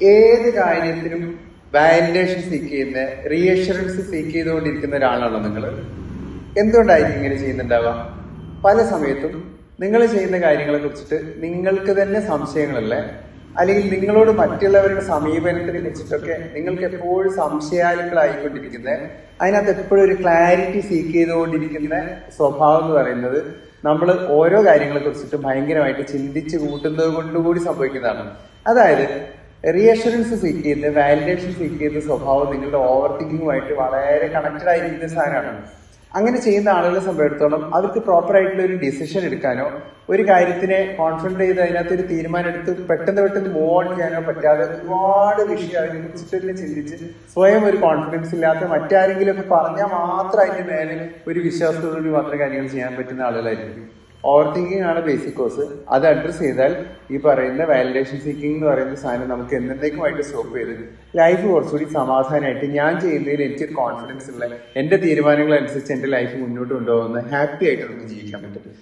ഏത് കാര്യത്തിനും validation seek ചെയ്യുന്ന, റീഅഷുറൻസ് സീക്ക് ചെയ്തുകൊണ്ടിരിക്കുന്ന ഒരാളാണോ നിങ്ങൾ? എന്തുകൊണ്ടായിരിക്കും ഇങ്ങനെ ചെയ്യുന്നുണ്ടാവുക? പല സമയത്തും നിങ്ങൾ ചെയ്യുന്ന കാര്യങ്ങളെ കുറിച്ചിട്ട് നിങ്ങൾക്ക് തന്നെ സംശയങ്ങളല്ലേ, അല്ലെങ്കിൽ നിങ്ങളോട് മറ്റുള്ളവരുടെ സമീപനത്തിനെ കുറിച്ചിട്ടൊക്കെ നിങ്ങൾക്ക് എപ്പോഴും സംശയാലുക്കളായിക്കൊണ്ടിരിക്കുന്നത്, അതിനകത്ത് എപ്പോഴും ഒരു ക്ലാരിറ്റി സീക്ക് ചെയ്തുകൊണ്ടിരിക്കുന്ന സ്വഭാവം എന്ന് പറയുന്നത് നമ്മൾ ഓരോ കാര്യങ്ങളെ കുറിച്ചിട്ട് ഭയങ്കരമായിട്ട് ചിന്തിച്ച് കൂട്ടുന്നത് കൊണ്ടുകൂടി സംഭവിക്കുന്നതാണ്. അതായത് റീഅഷുറൻസ് സീക്ക് ചെയ്യുന്ന, വാലിഡേഷൻ സീക്ക് ചെയ്യുന്ന സ്വഭാവം നിങ്ങളുടെ ഓവർ തിങ്കിങ്ങുമായിട്ട് വളരെ കണക്റ്റഡ് ആയിരിക്കുന്ന സാധനമാണ്. അങ്ങനെ ചെയ്യുന്ന ആളുകളെ സംബന്ധിച്ചിടത്തോളം അവർക്ക് പ്രോപ്പർ ആയിട്ടുള്ള ഒരു ഡിസിഷൻ എടുക്കാനോ, ഒരു കാര്യത്തിനെ കോൺഫിഡന്റ് ചെയ്ത് അതിനകത്ത് ഒരു തീരുമാനം എടുത്ത് പെട്ടെന്ന് മൂവ് ഓൺ ചെയ്യാനോ പറ്റാതെ ഒരുപാട് വിഷയം അതിനെ കുറിച്ചിട്ട് തന്നെ ചിന്തിച്ച് സ്വയം ഒരു കോൺഫിഡൻസ് ഇല്ലാത്ത മറ്റാരെങ്കിലും ഒക്കെ പറഞ്ഞാൽ മാത്രം അതിന്റെ മേലെ ഒരു വിശ്വാസത്തോടുകൂടി മാത്രം കാര്യങ്ങൾ ചെയ്യാൻ പറ്റുന്ന ആളുകളായിരിക്കും. ഓവർ തിങ്കിങ് ആണ് ബേസിക് കോസ്. അത് അഡ്രസ് ചെയ്താൽ ഈ പറയുന്ന വാലിഡേഷൻ സീക്കിംഗ് എന്ന് പറയുന്ന സാധനം നമുക്ക് എന്നേക്കുമായിട്ട് സ്റ്റോപ്പ് ചെയ്ത് ലൈഫ് കുറച്ചുകൂടി സമാധാനമായിട്ട് ഞാൻ ചെയ്യുന്നതിൽ എനിക്കൊരു കോൺഫിഡൻസ് ഉള്ള, എന്റെ തീരുമാനങ്ങൾ അനുസരിച്ച് എന്റെ ലൈഫ് മുന്നോട്ട് കൊണ്ടുപോകുന്ന ഹാപ്പി ആയിട്ട് നമുക്ക് ജീവിക്കാൻ പറ്റും.